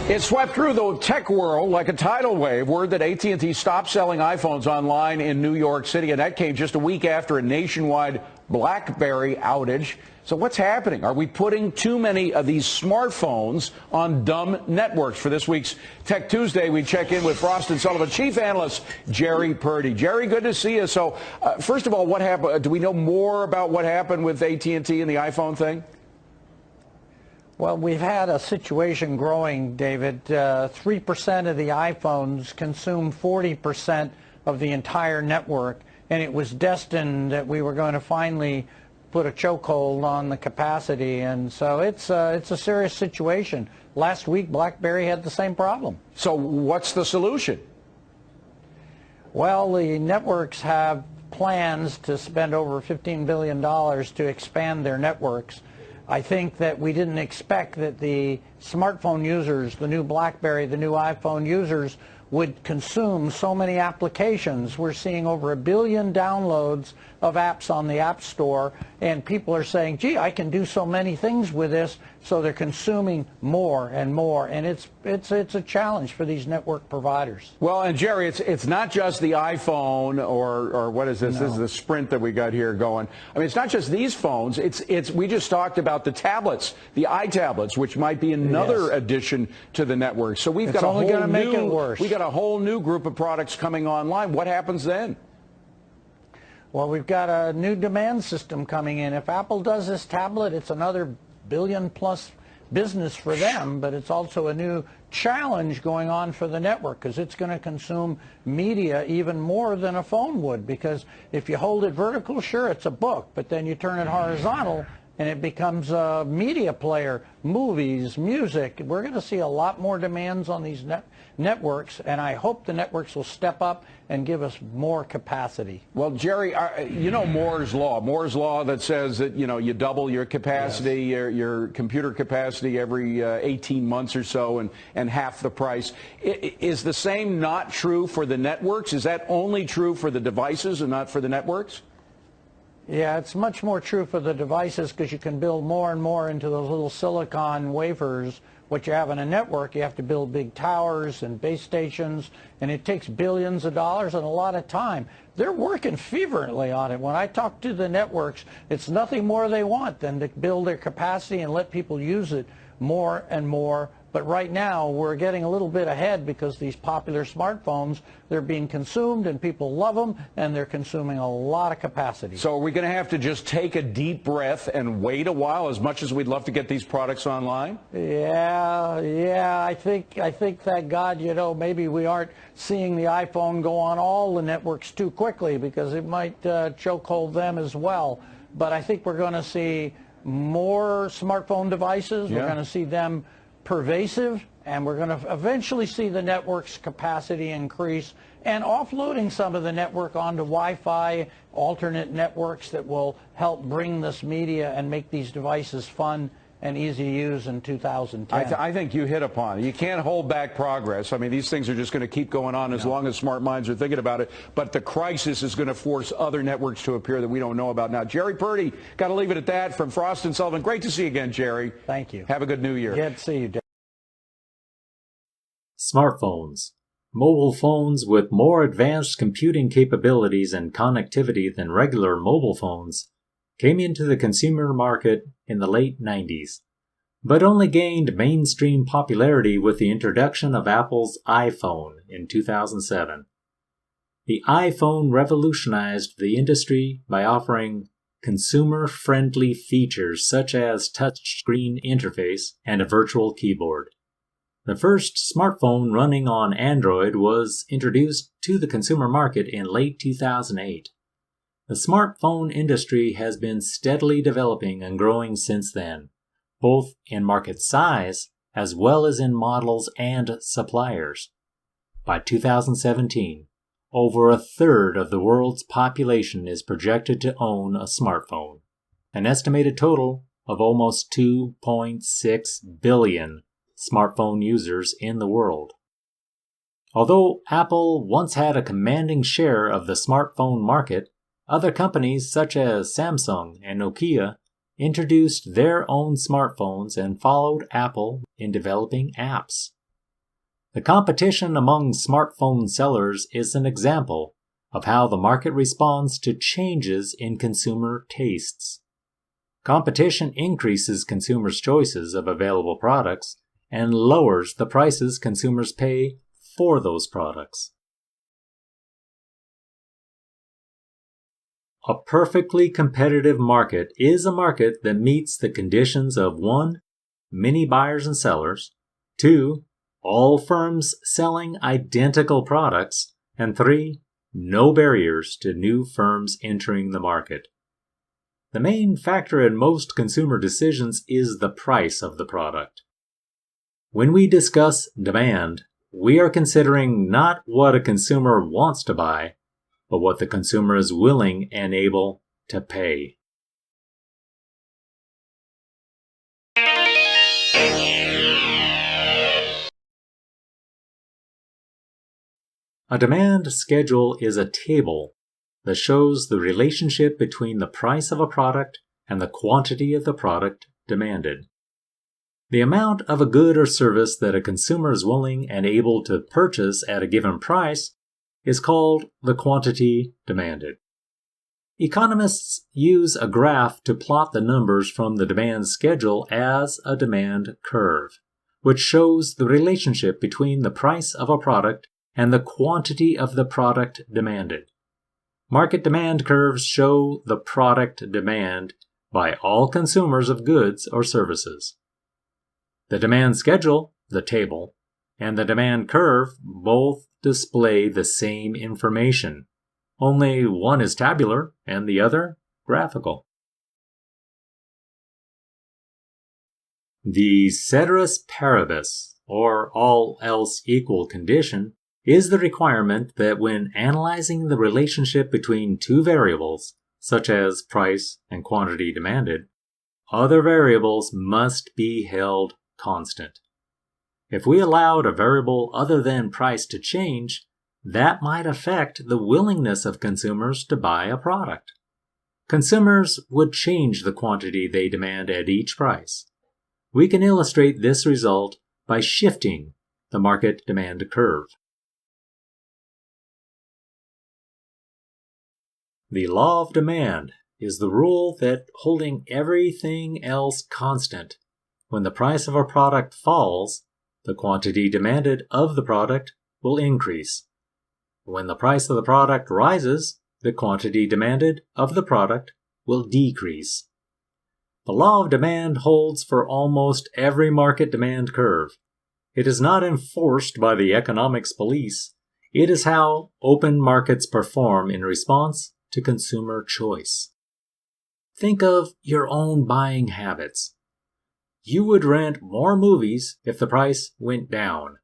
It swept through the tech world like a tidal wave. Word that AT&T stopped selling iPhones online in New York City, and that came just a week after a nationwide BlackBerry outage. So what's happening? Are we putting too many of these smartphones on dumb networks? For this week's Tech Tuesday, we check in with Frost & Sullivan Chief Analyst Jerry Purdy. Jerry, good to see you. So first of all, what happened? Do we know more about what happened with AT&T and the iPhone thing? Well, we've had a situation growing, David. 3% of the iPhones consume 40% of the entire network, and it was destined that we were going to finally put a chokehold on the capacity, and so it's a serious situation. Last week, BlackBerry had the same problem. So what's the solution? Well, the networks have plans to spend over $15 billion to expand their networks. I think that we didn't expect that the smartphone users, the new BlackBerry, the new iPhone users, would consume so many applications. We're seeing over 1 billion downloads of apps on the App Store, and people are saying, gee, I can do so many things with this, so they're consuming more and more, and it's a challenge for these network providers. Well, and Jerry, it's not just the iPhone or what is this? No. This is the Sprint that we got here going. I mean, it's not just these phones. It's we just talked about the tablets, the iTablets, which might be another addition to the network. So we've got a only whole gonna make it new worse. we got a whole new group of products coming online. What happens then? Well, we've got a new demand system coming in. If Apple does this tablet, it's another billion-plus business for them, but it's also a new challenge going on for the network because it's going to consume media even more than a phone would, because if you hold it vertical, sure, it's a book, but then you turn it horizontal and it becomes a media player, movies, music. We're going to see a lot more demands on these networks, and I hope the networks will step up and give us more capacity. Well, Jerry, you know Moore's law that says that, you know, you double your capacity, Yes. your computer capacity every 18 months or so, and half the price. Is the same not true for the networks? Is that only true for the devices and not for the networks? Yeah, it's much more true for the devices because you can build more and more into those little silicon wafers. What you have in a network, you have to build big towers and base stations, and it takes billions of dollars and a lot of time. They're working feverishly on it. When I talk to the networks, it's nothing more they want than to build their capacity and let people use it more and more. But right now, we're getting a little bit ahead because these popular smartphones, they're being consumed and people love them, and they're consuming a lot of capacity. So are we going to have to just take a deep breath and wait a while, as much as we'd love to get these products online? Yeah, I think that, God, you know, maybe we aren't seeing the iPhone go on all the networks too quickly because it might chokehold them as well. But I think we're going to see more smartphone devices. Yeah. We're going to see them pervasive, and we're going to eventually see the network's capacity increase, and offloading some of the network onto Wi-Fi, alternate networks that will help bring this media and make these devices fun and easy to use in 2010. I think you hit upon it. You can't hold back progress. I mean, these things are just going to keep going on as long as smart minds are thinking about it. But the crisis is going to force other networks to appear that we don't know about now. Jerry Purdy, got to leave it at that from Frost & Sullivan. Great to see you again, Jerry. Thank you. Have a good New Year. Good to see you, Dave. Smartphones. Mobile phones with more advanced computing capabilities and connectivity than regular mobile phones came into the consumer market in the late 90s, but only gained mainstream popularity with the introduction of Apple's iPhone in 2007. The iPhone revolutionized the industry by offering consumer-friendly features such as touchscreen interface and a virtual keyboard. The first smartphone running on Android was introduced to the consumer market in late 2008. The smartphone industry has been steadily developing and growing since then, both in market size as well as in models and suppliers. By 2017, over a third of the world's population is projected to own a smartphone, an estimated total of almost 2.6 billion smartphone users in the world. Although Apple once had a commanding share of the smartphone market, other companies such as Samsung and Nokia introduced their own smartphones and followed Apple in developing apps. The competition among smartphone sellers is an example of how the market responds to changes in consumer tastes. Competition increases consumers' choices of available products and lowers the prices consumers pay for those products. A perfectly competitive market is a market that meets the conditions of 1. Many buyers and sellers, 2. All firms selling identical products, and 3. No barriers to new firms entering the market. The main factor in most consumer decisions is the price of the product. When we discuss demand, we are considering not what a consumer wants to buy, but what the consumer is willing and able to pay. A demand schedule is a table that shows the relationship between the price of a product and the quantity of the product demanded. The amount of a good or service that a consumer is willing and able to purchase at a given price is called the quantity demanded. Economists use a graph to plot the numbers from the demand schedule as a demand curve, which shows the relationship between the price of a product and the quantity of the product demanded. Market demand curves show the product demand by all consumers of goods or services. The demand schedule, the table, and the demand curve both display the same information, only one is tabular and the other graphical. The ceteris paribus, or all else equal condition, is the requirement that when analyzing the relationship between two variables, such as price and quantity demanded, other variables must be held constant. If we allowed a variable other than price to change, that might affect the willingness of consumers to buy a product. Consumers would change the quantity they demand at each price. We can illustrate this result by shifting the market demand curve. The law of demand is the rule that holding everything else constant, when the price of a product falls, the quantity demanded of the product will increase. When the price of the product rises, the quantity demanded of the product will decrease. The law of demand holds for almost every market demand curve. It is not enforced by the economics police. It is how open markets perform in response to consumer choice. Think of your own buying habits. You would rent more movies if the price went down.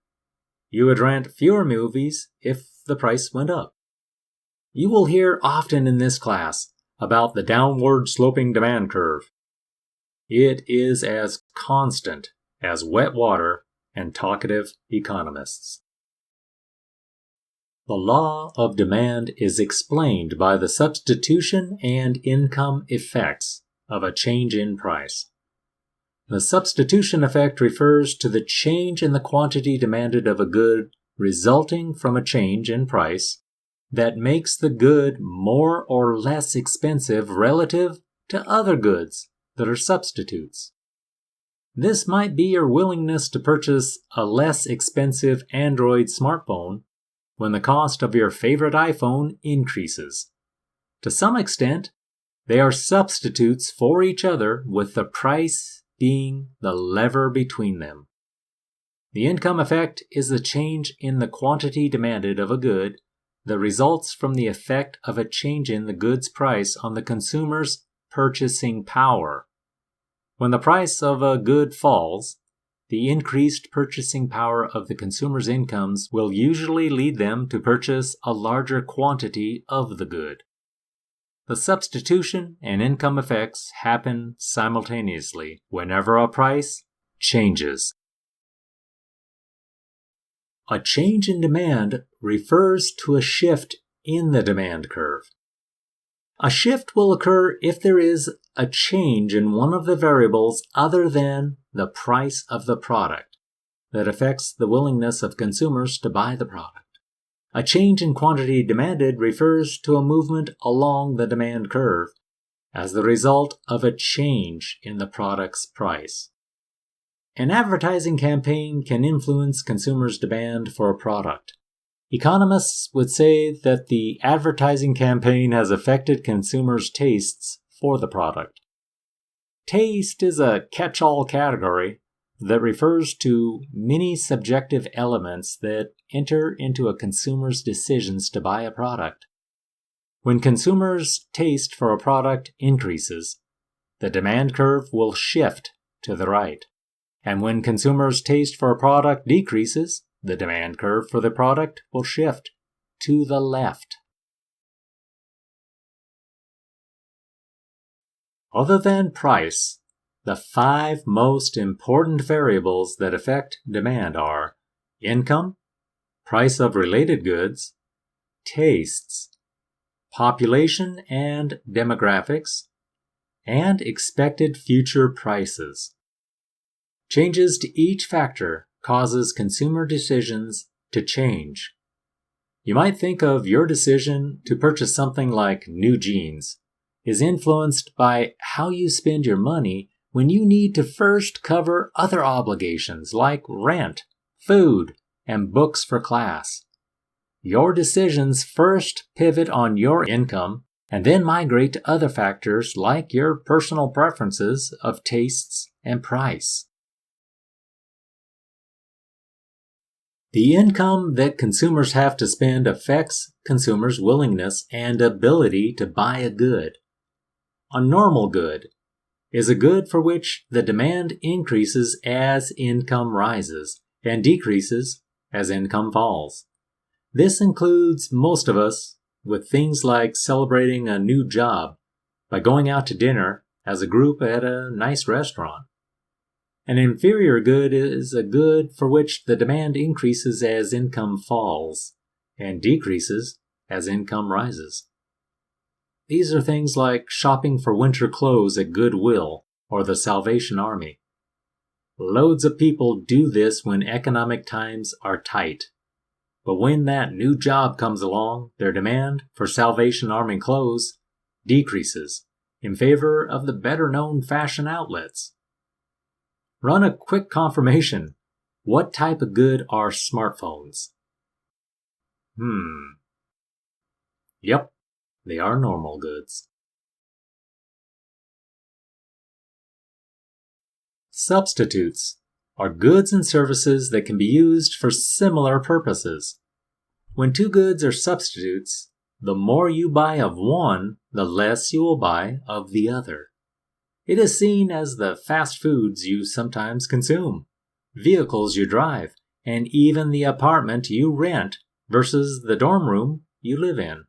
You would rent fewer movies if the price went up. You will hear often in this class about the downward sloping demand curve. It is as constant as wet water and talkative economists. The law of demand is explained by the substitution and income effects of a change in price. The substitution effect refers to the change in the quantity demanded of a good resulting from a change in price that makes the good more or less expensive relative to other goods that are substitutes. This might be your willingness to purchase a less expensive Android smartphone when the cost of your favorite iPhone increases. To some extent, they are substitutes for each other, with the price being the lever between them. The income effect is the change in the quantity demanded of a good that results from the effect of a change in the good's price on the consumer's purchasing power. When the price of a good falls, the increased purchasing power of the consumer's incomes will usually lead them to purchase a larger quantity of the good. The substitution and income effects happen simultaneously whenever a price changes. A change in demand refers to a shift in the demand curve. A shift will occur if there is a change in one of the variables other than the price of the product. that affects the willingness of consumers to buy the product. A change in quantity demanded refers to a movement along the demand curve as the result of a change in the product's price. An advertising campaign can influence consumers' demand for a product. Economists would say that the advertising campaign has affected consumers' tastes for the product. Taste is a catch-all category that refers to many subjective elements that enter into a consumer's decisions to buy a product. When consumers' taste for a product increases, the demand curve will shift to the right. And when consumers' taste for a product decreases, the demand curve for the product will shift to the left. Other than price, the 5 most important variables that affect demand are income, price of related goods, tastes, population and demographics, and expected future prices. Changes to each factor causes consumer decisions to change. You might think of your decision to purchase something like new jeans is influenced by how you spend your money when you need to first cover other obligations like rent, food, and books for class. Your decisions first pivot on your income and then migrate to other factors like your personal preferences of tastes and price. The income that consumers have to spend affects consumers' willingness and ability to buy a good. A normal good is a good for which the demand increases as income rises and decreases as income falls. This includes most of us with things like celebrating a new job by going out to dinner as a group at a nice restaurant. An inferior good is a good for which the demand increases as income falls and decreases as income rises. These are things like shopping for winter clothes at Goodwill or the Salvation Army. Loads of people do this when economic times are tight. But when that new job comes along, their demand for Salvation Army clothes decreases in favor of the better-known fashion outlets. Run a quick confirmation. What type of good are smartphones? Yep, they are normal goods. Substitutes are goods and services that can be used for similar purposes. When 2 goods are substitutes, the more you buy of one, the less you will buy of the other. It is seen as the fast foods you sometimes consume, vehicles you drive, and even the apartment you rent versus the dorm room you live in.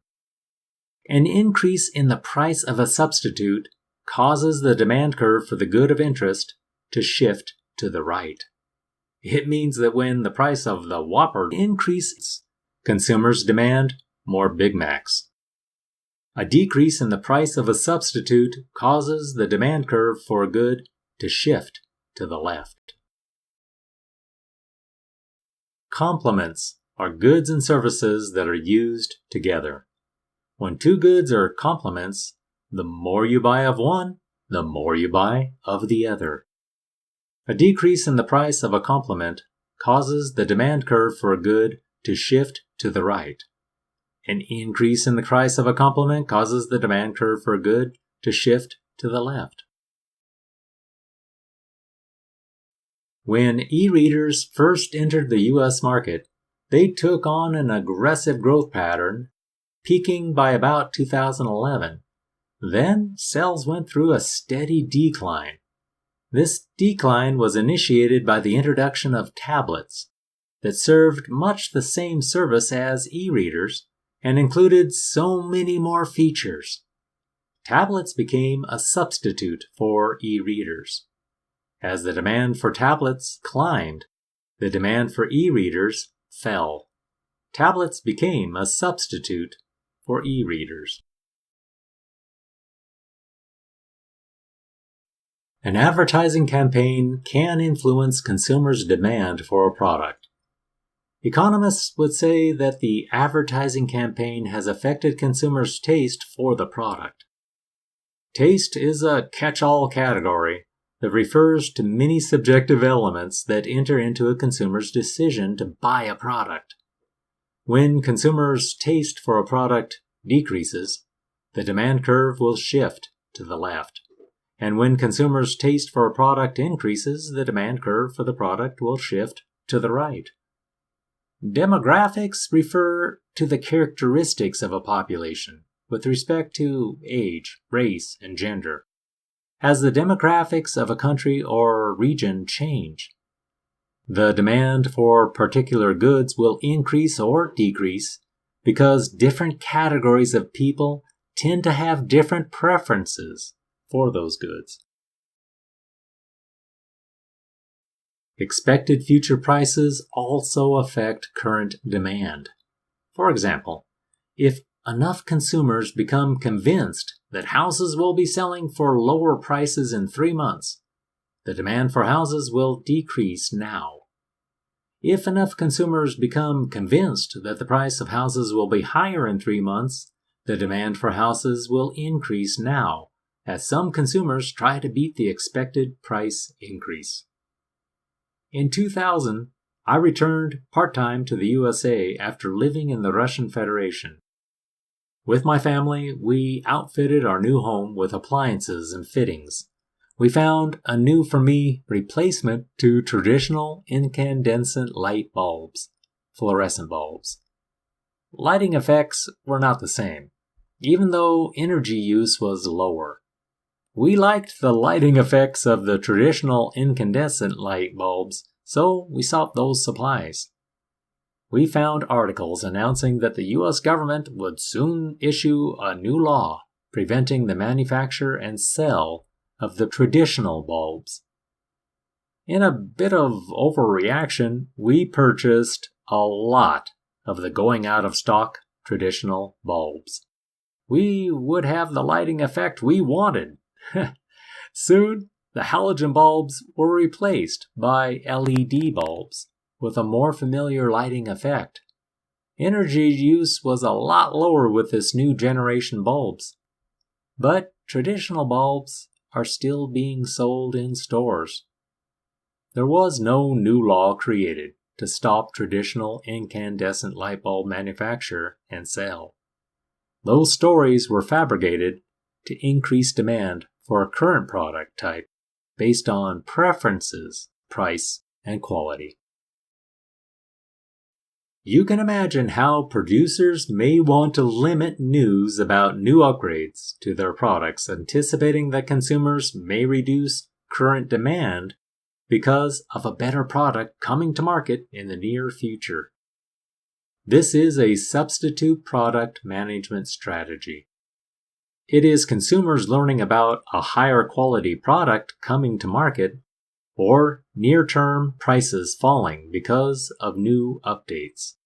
An increase in the price of a substitute causes the demand curve for the good of interest to shift to the right. It means that when the price of the Whopper increases, consumers demand more Big Macs. A decrease in the price of a substitute causes the demand curve for a good to shift to the left. Complements are goods and services that are used together. When 2 goods are complements, the more you buy of one, the more you buy of the other. A decrease in the price of a complement causes the demand curve for a good to shift to the right. An increase in the price of a complement causes the demand curve for a good to shift to the left. When e-readers first entered the U.S. market, they took on an aggressive growth pattern, peaking by about 2011. Then sales went through a steady decline. This decline was initiated by the introduction of tablets that served much the same service as e-readers and included so many more features. Tablets became a substitute for e-readers. As the demand for tablets climbed, the demand for e-readers fell. Tablets became a substitute for e-readers. An advertising campaign can influence consumers' demand for a product. Economists would say that the advertising campaign has affected consumers' taste for the product. Taste is a catch-all category that refers to many subjective elements that enter into a consumer's decision to buy a product. When consumers' taste for a product decreases, the demand curve will shift to the left. And when consumers' taste for a product increases, the demand curve for the product will shift to the right. Demographics refer to the characteristics of a population with respect to age, race, and gender. As the demographics of a country or region change, the demand for particular goods will increase or decrease because different categories of people tend to have different preferences for those goods. Expected future prices also affect current demand. For example, if enough consumers become convinced that houses will be selling for lower prices in 3 months, the demand for houses will decrease now. If enough consumers become convinced that the price of houses will be higher in 3 months, the demand for houses will increase now, as some consumers try to beat the expected price increase. In 2000, I returned part-time to the USA after living in the Russian Federation. With my family, we outfitted our new home with appliances and fittings. We found a new, for me, replacement to traditional incandescent light bulbs, fluorescent bulbs. Lighting effects were not the same, even though energy use was lower. We liked the lighting effects of the traditional incandescent light bulbs, so we sought those supplies. We found articles announcing that the U.S. government would soon issue a new law preventing the manufacture and sale of the traditional bulbs. In a bit of overreaction, we purchased a lot of the going out of stock traditional bulbs. We would have the lighting effect we wanted. Soon, the halogen bulbs were replaced by LED bulbs with a more familiar lighting effect. Energy use was a lot lower with this new generation bulbs. But traditional bulbs are still being sold in stores. There was no new law created to stop traditional incandescent light bulb manufacture and sale. Those stories were fabricated to increase demand for a current product type based on preferences, price, and quality. You can imagine how producers may want to limit news about new upgrades to their products, anticipating that consumers may reduce current demand because of a better product coming to market in the near future. This is a substitute product management strategy. It is consumers learning about a higher quality product coming to market or near-term prices falling because of new updates.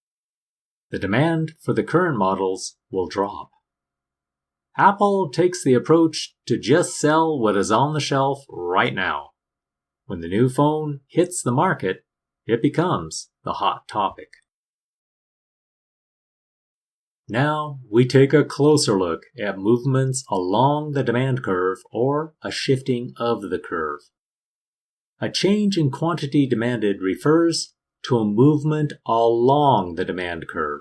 The demand for the current models will drop. Apple takes the approach to just sell what is on the shelf right now. When the new phone hits the market, it becomes the hot topic. Now we take a closer look at movements along the demand curve or a shifting of the curve. A change in quantity demanded refers to a movement along the demand curve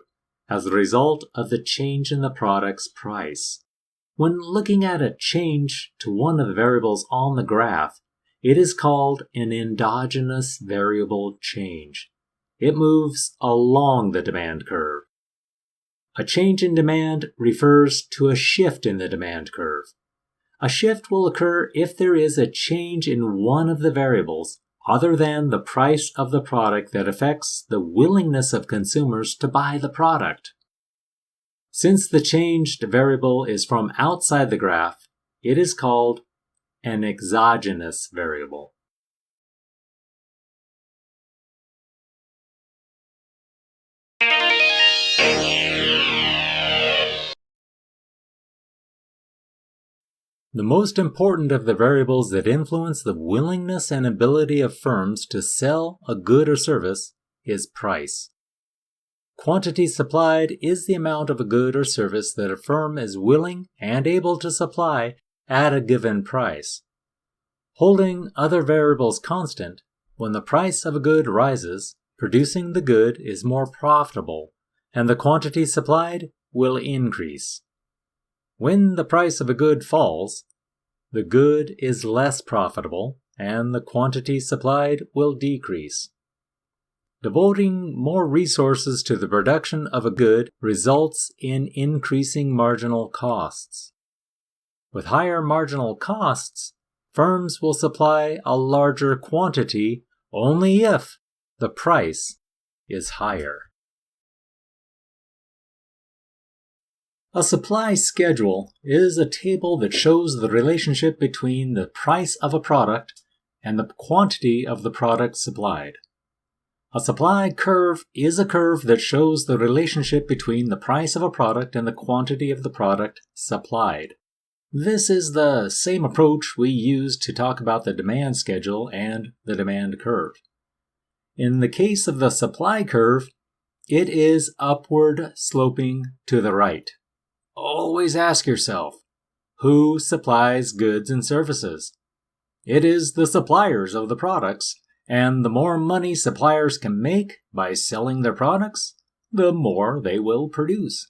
as a result of the change in the product's price. When looking at a change to one of the variables on the graph, it is called an endogenous variable change. It moves along the demand curve. A change in demand refers to a shift in the demand curve. A shift will occur if there is a change in one of the variables other than the price of the product that affects the willingness of consumers to buy the product. Since the changed variable is from outside the graph, it is called an exogenous variable. The most important of the variables that influence the willingness and ability of firms to sell a good or service is price. Quantity supplied is the amount of a good or service that a firm is willing and able to supply at a given price. Holding other variables constant, when the price of a good rises, producing the good is more profitable, and the quantity supplied will increase. When the price of a good falls, the good is less profitable, and the quantity supplied will decrease. Devoting more resources to the production of a good results in increasing marginal costs. With higher marginal costs, firms will supply a larger quantity only if the price is higher. A supply schedule is a table that shows the relationship between the price of a product and the quantity of the product supplied. A supply curve is a curve that shows the relationship between the price of a product and the quantity of the product supplied. This is the same approach we use to talk about the demand schedule and the demand curve. In the case of the supply curve, it is upward sloping to the right. Always ask yourself, who supplies goods and services? It is the suppliers of the products, and the more money suppliers can make by selling their products, the more they will produce.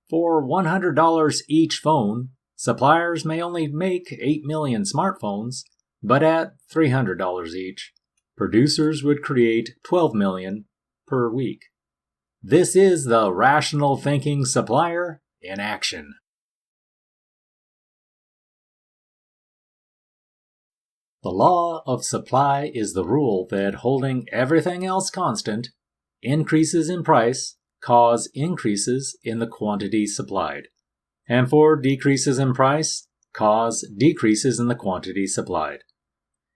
For $100 each phone, suppliers may only make 8 million smartphones, but at $300 each, producers would create 12 million per week. This is the rational thinking supplier in action. The law of supply is the rule that holding everything else constant, increases in price cause increases in the quantity supplied, and for decreases in price cause decreases in the quantity supplied.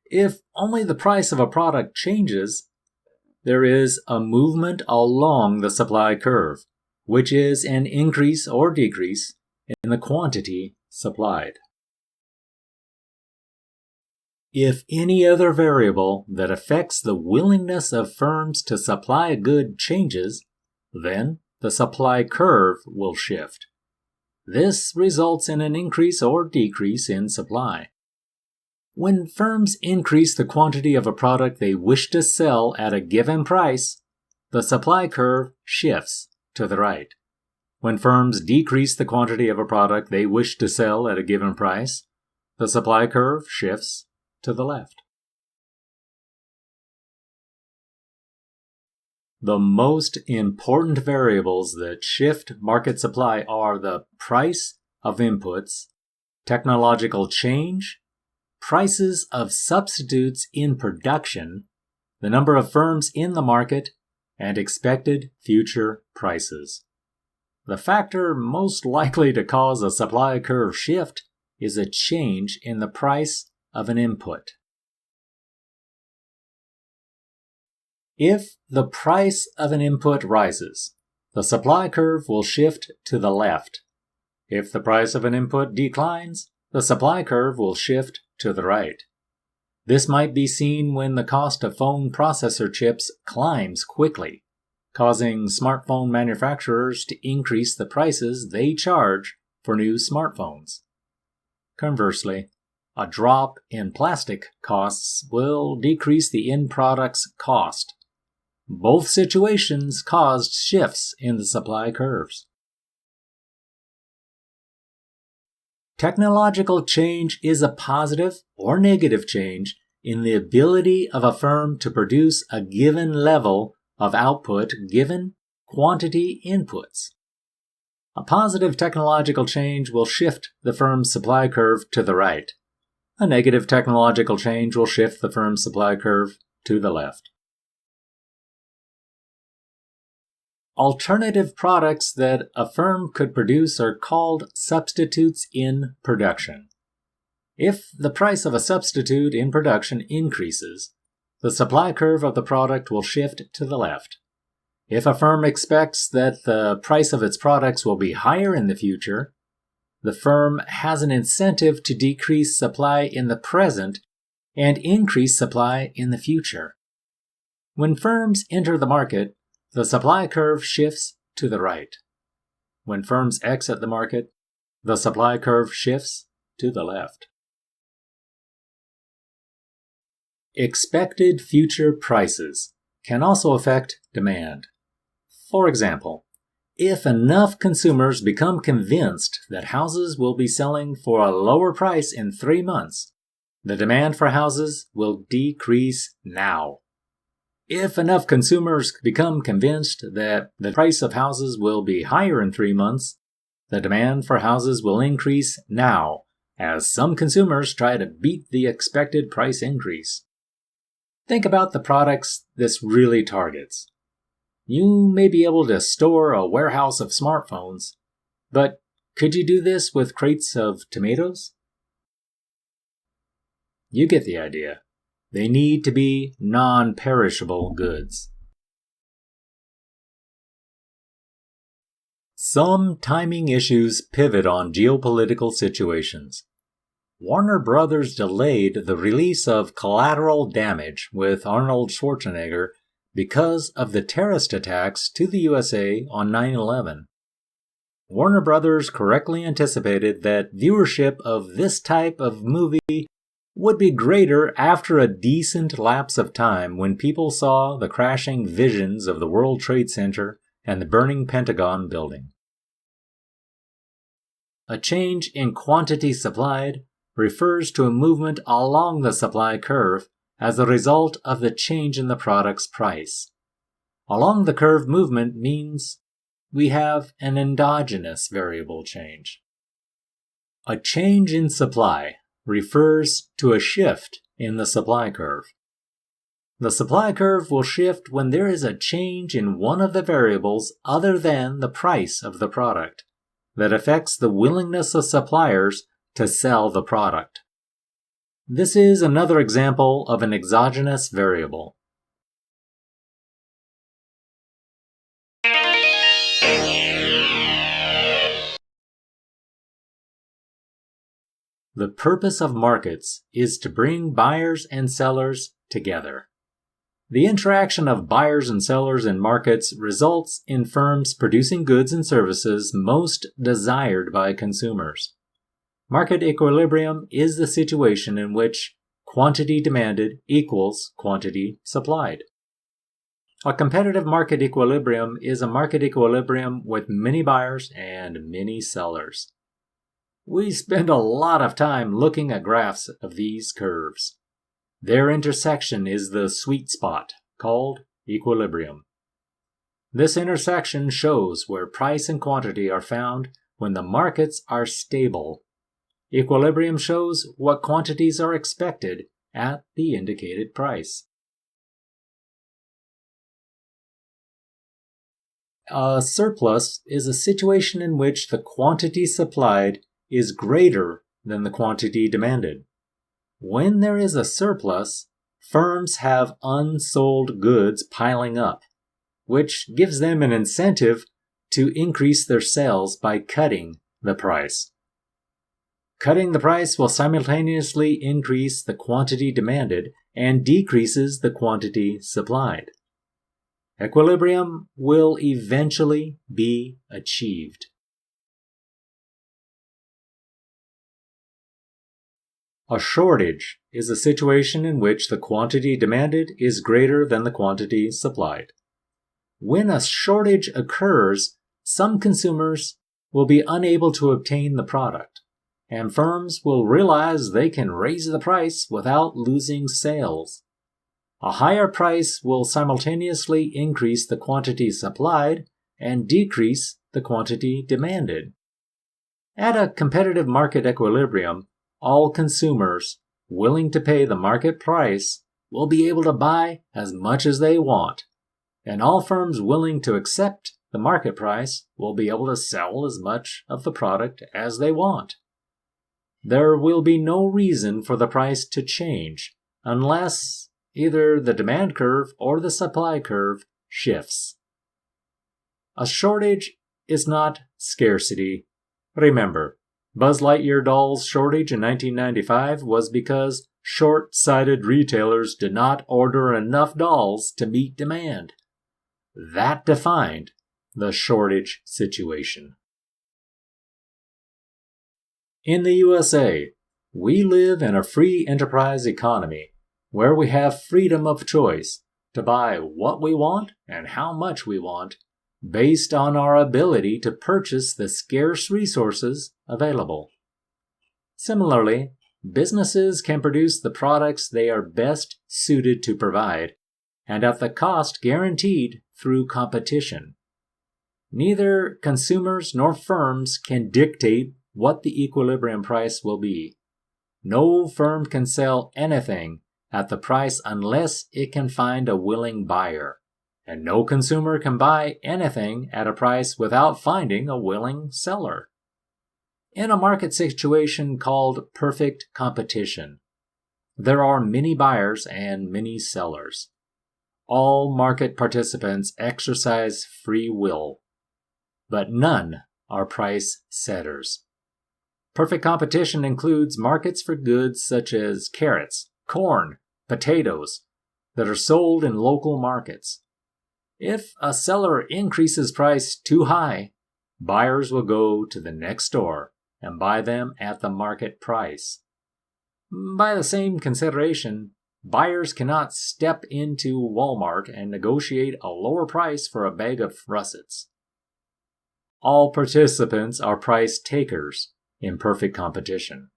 If only the price of a product changes, there is a movement along the supply curve, which is an increase or decrease in the quantity supplied. If any other variable that affects the willingness of firms to supply a good changes, then the supply curve will shift. This results in an increase or decrease in supply. When firms increase the quantity of a product they wish to sell at a given price, the supply curve shifts to the right. When firms decrease the quantity of a product they wish to sell at a given price, the supply curve shifts to the left. The most important variables that shift market supply are the price of inputs, technological change, prices of substitutes in production, the number of firms in the market, and expected future prices. The factor most likely to cause a supply curve shift is a change in the price of an input. If the price of an input rises, the supply curve will shift to the left. If the price of an input declines, the supply curve will shift to the right. This might be seen when the cost of phone processor chips climbs quickly, causing smartphone manufacturers to increase the prices they charge for new smartphones. Conversely, a drop in plastic costs will decrease the end product's cost. Both situations caused shifts in the supply curves. Technological change is a positive or negative change in the ability of a firm to produce a given level of output given quantity inputs. A positive technological change will shift the firm's supply curve to the right. A negative technological change will shift the firm's supply curve to the left. Alternative products that a firm could produce are called substitutes in production. If the price of a substitute in production increases, the supply curve of the product will shift to the left. If a firm expects that the price of its products will be higher in the future, the firm has an incentive to decrease supply in the present and increase supply in the future. When firms enter the market, the supply curve shifts to the right. When firms exit the market, the supply curve shifts to the left. Expected future prices can also affect demand. For example, if enough consumers become convinced that houses will be selling for a lower price in 3 months, the demand for houses will decrease now. If enough consumers become convinced that the price of houses will be higher in 3 months, the demand for houses will increase now, as some consumers try to beat the expected price increase. Think about the products this really targets. You may be able to store a warehouse of smartphones, but could you do this with crates of tomatoes? You get the idea. They need to be non-perishable goods. Some timing issues pivot on geopolitical situations. Warner Brothers delayed the release of Collateral Damage with Arnold Schwarzenegger because of the terrorist attacks to the USA on 9/11. Warner Brothers correctly anticipated that viewership of this type of movie would be greater after a decent lapse of time when people saw the crashing visions of the World Trade Center and the burning Pentagon building. A change in quantity supplied refers to a movement along the supply curve as a result of the change in the product's price. Along the curve movement means we have an endogenous variable change. A change in supply refers to a shift in the supply curve. The supply curve will shift when there is a change in one of the variables other than the price of the product that affects the willingness of suppliers to sell the product. This is another example of an exogenous variable. The purpose of markets is to bring buyers and sellers together. The interaction of buyers and sellers in markets results in firms producing goods and services most desired by consumers. Market equilibrium is the situation in which quantity demanded equals quantity supplied. A competitive market equilibrium is a market equilibrium with many buyers and many sellers. We spend a lot of time looking at graphs of these curves. Their intersection is the sweet spot, called equilibrium. This intersection shows where price and quantity are found when the markets are stable. Equilibrium shows what quantities are expected at the indicated price. A surplus is a situation in which the quantity supplied is greater than the quantity demanded. When there is a surplus, firms have unsold goods piling up, which gives them an incentive to increase their sales by cutting the price. Cutting the price will simultaneously increase the quantity demanded and decreases the quantity supplied. Equilibrium will eventually be achieved. A shortage is a situation in which the quantity demanded is greater than the quantity supplied. When a shortage occurs, some consumers will be unable to obtain the product, and firms will realize they can raise the price without losing sales. A higher price will simultaneously increase the quantity supplied and decrease the quantity demanded. At a competitive market equilibrium, all consumers willing to pay the market price will be able to buy as much as they want, and all firms willing to accept the market price will be able to sell as much of the product as they want. There will be no reason for the price to change unless either the demand curve or the supply curve shifts. A shortage is not scarcity. Remember, Buzz Lightyear dolls shortage in 1995 was because short-sighted retailers did not order enough dolls to meet demand. That defined the shortage situation. In the USA, we live in a free enterprise economy where we have freedom of choice to buy what we want and how much we want based on our ability to purchase the scarce resources available. Similarly, businesses can produce the products they are best suited to provide, and at the cost guaranteed through competition. Neither consumers nor firms can dictate what the equilibrium price will be. No firm can sell anything at the price unless it can find a willing buyer, and no consumer can buy anything at a price without finding a willing seller. In a market situation called perfect competition, there are many buyers and many sellers. All market participants exercise free will, but none are price setters. Perfect competition includes markets for goods such as carrots, corn, potatoes that are sold in local markets. If a seller increases price too high, buyers will go to the next store and buy them at the market price. By the same consideration, buyers cannot step into Walmart and negotiate a lower price for a bag of russets. All participants are price takers in perfect competition.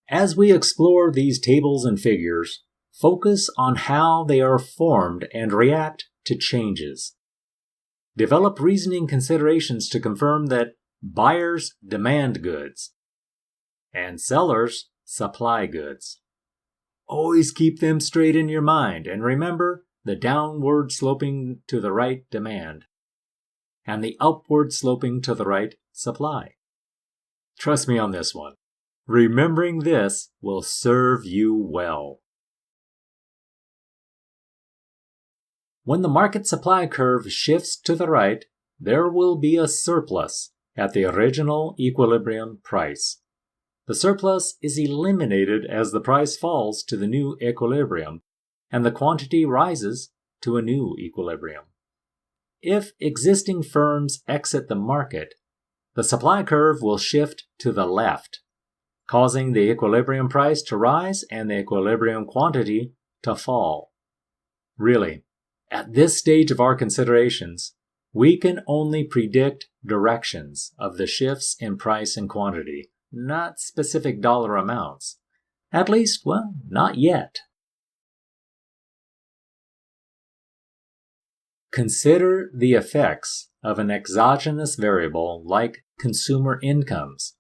As we explore these tables and figures, focus on how they are formed and react to changes. Develop reasoning considerations to confirm that buyers demand goods and sellers supply goods. Always keep them straight in your mind and remember the downward sloping to the right demand and the upward sloping to the right supply. Trust me on this one. Remembering this will serve you well. When the market supply curve shifts to the right, there will be a surplus at the original equilibrium price. The surplus is eliminated as the price falls to the new equilibrium, and the quantity rises to a new equilibrium. If existing firms exit the market, the supply curve will shift to the left, causing the equilibrium price to rise and the equilibrium quantity to fall. Really, at this stage of our considerations, we can only predict directions of the shifts in price and quantity, not specific dollar amounts. At least, well, not yet. Consider the effects of an exogenous variable like consumer incomes.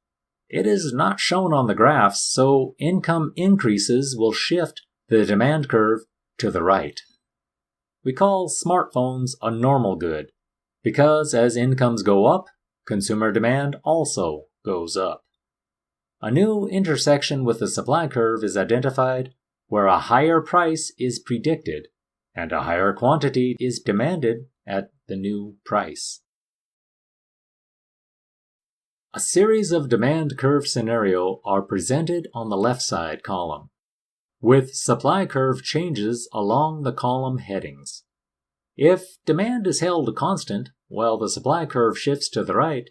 It is not shown on the graphs, so income increases will shift the demand curve to the right. We call smartphones a normal good because as incomes go up, consumer demand also goes up. A new intersection with the supply curve is identified where a higher price is predicted and a higher quantity is demanded at the new price. A series of demand curve scenarios are presented on the left side column, with supply curve changes along the column headings. If demand is held constant while the supply curve shifts to the right,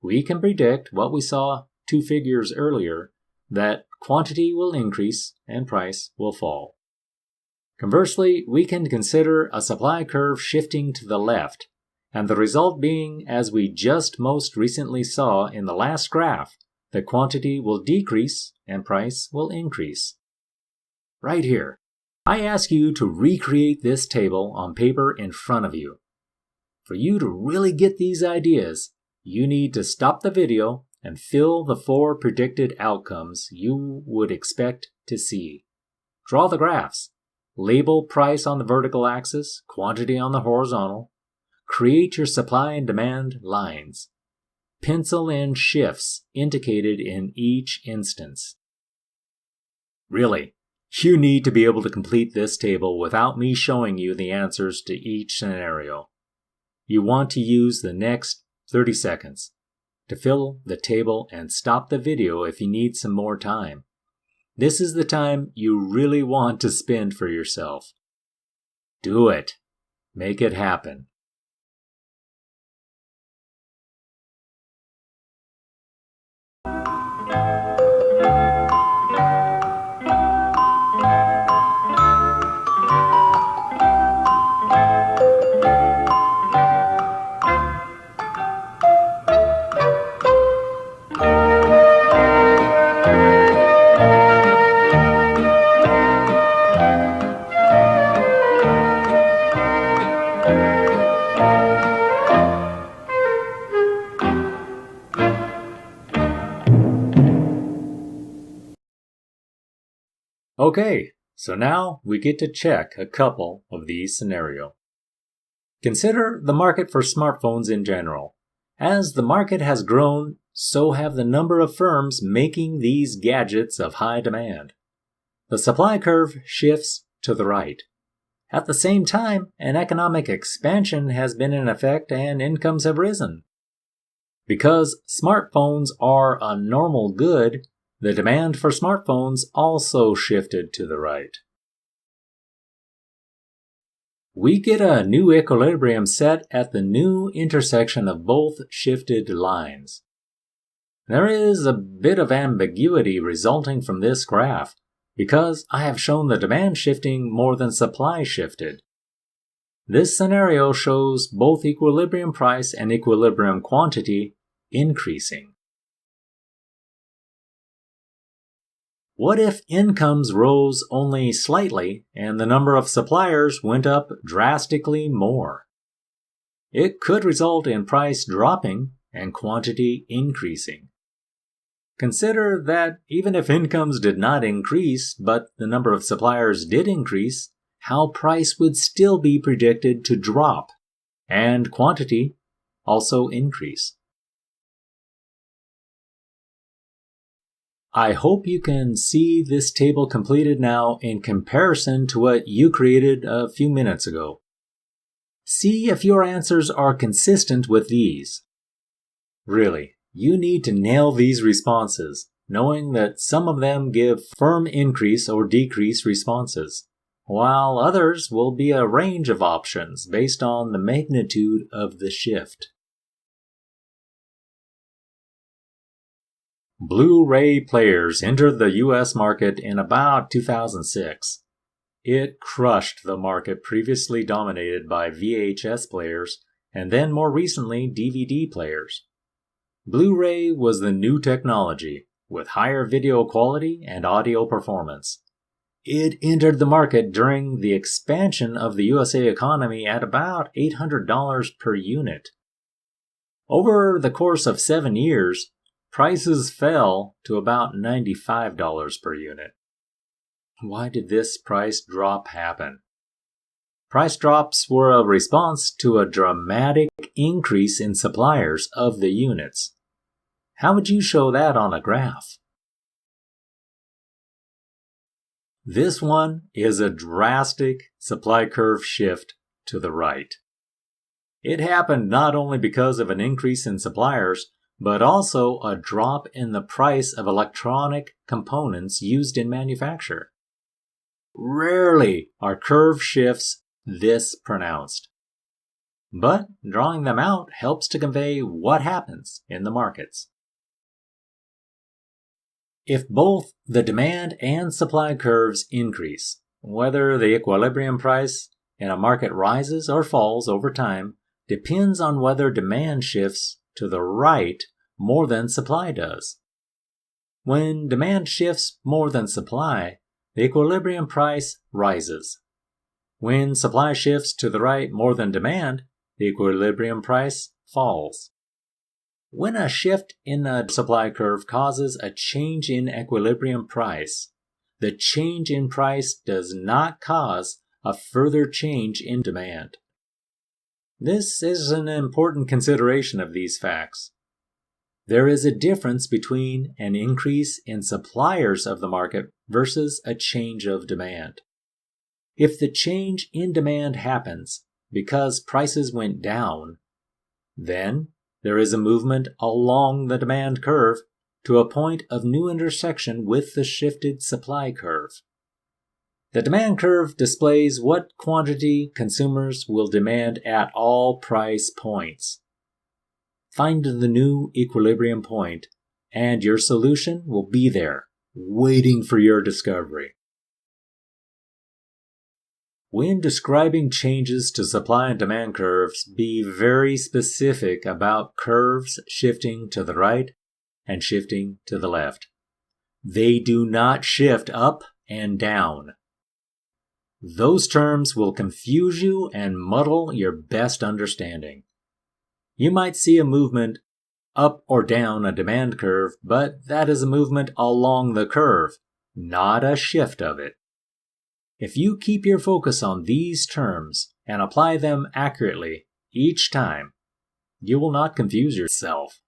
we can predict what we saw 2 figures earlier, that quantity will increase and price will fall. Conversely, we can consider a supply curve shifting to the left, and the result being, as we just most recently saw in the last graph, that quantity will decrease and price will increase. Right here, I ask you to recreate this table on paper in front of you. For you to really get these ideas, you need to stop the video and fill the 4 predicted outcomes you would expect to see. Draw the graphs. Label price on the vertical axis, quantity on the horizontal. Create your supply and demand lines. Pencil in shifts indicated in each instance. Really, You need to be able to complete this table without me showing you the answers to each scenario. You want to use the next 30 seconds to fill the table and stop the video if you need some more time. This is the time you really want to spend for yourself. Do it. Make it happen. Okay, so now we get to check a couple of these scenarios. Consider the market for smartphones in general. As the market has grown, so have the number of firms making these gadgets of high demand. The supply curve shifts to the right. At the same time, an economic expansion has been in effect and incomes have risen. Because smartphones are a normal good, the demand for smartphones also shifted to the right. We get a new equilibrium set at the new intersection of both shifted lines. There is a bit of ambiguity resulting from this graph, because I have shown the demand shifting more than supply shifted. This scenario shows both equilibrium price and equilibrium quantity increasing. What if incomes rose only slightly and the number of suppliers went up drastically more? It could result in price dropping and quantity increasing. Consider that even if incomes did not increase, but the number of suppliers did increase, how price would still be predicted to drop, and quantity also increase. I hope you can see this table completed now in comparison to what you created a few minutes ago. See if your answers are consistent with these. Really, you need to nail these responses, knowing that some of them give firm increase or decrease responses, while others will be a range of options based on the magnitude of the shift. Blu-ray players entered the US market in about 2006. It crushed the market previously dominated by VHS players and then more recently DVD players. Blu-ray was the new technology with higher video quality and audio performance. It entered the market during the expansion of the USA economy at about $800 per unit. Over the course of 7 years, prices fell to about $95 per unit. Why did this price drop happen? Price drops were a response to a dramatic increase in suppliers of the units. How would you show that on a graph? This one is a drastic supply curve shift to the right. It happened not only because of an increase in suppliers, but also a drop in the price of electronic components used in manufacture. Rarely are curve shifts this pronounced. But drawing them out helps to convey what happens in the markets. If both the demand and supply curves increase, whether the equilibrium price in a market rises or falls over time depends on whether demand shifts to the right more than supply does. When demand shifts more than supply, the equilibrium price rises. When supply shifts to the right more than demand, the equilibrium price falls. When a shift in the supply curve causes a change in equilibrium price, the change in price does not cause a further change in demand. This is an important consideration of these facts. there is a difference between an increase in suppliers of the market versus a change of demand. If the change in demand happens because prices went down, then there is a movement along the demand curve to a point of new intersection with the shifted supply curve. The demand curve displays what quantity consumers will demand at all price points. Find the new equilibrium point, and your solution will be there, waiting for your discovery. When describing changes to supply and demand curves, be very specific about curves shifting to the right and shifting to the left. They do not shift up and down. Those terms will confuse you and muddle your best understanding. You might see a movement up or down a demand curve, but that is a movement along the curve, not a shift of it. If you keep your focus on these terms and apply them accurately each time, you will not confuse yourself.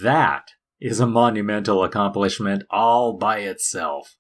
That is a monumental accomplishment all by itself.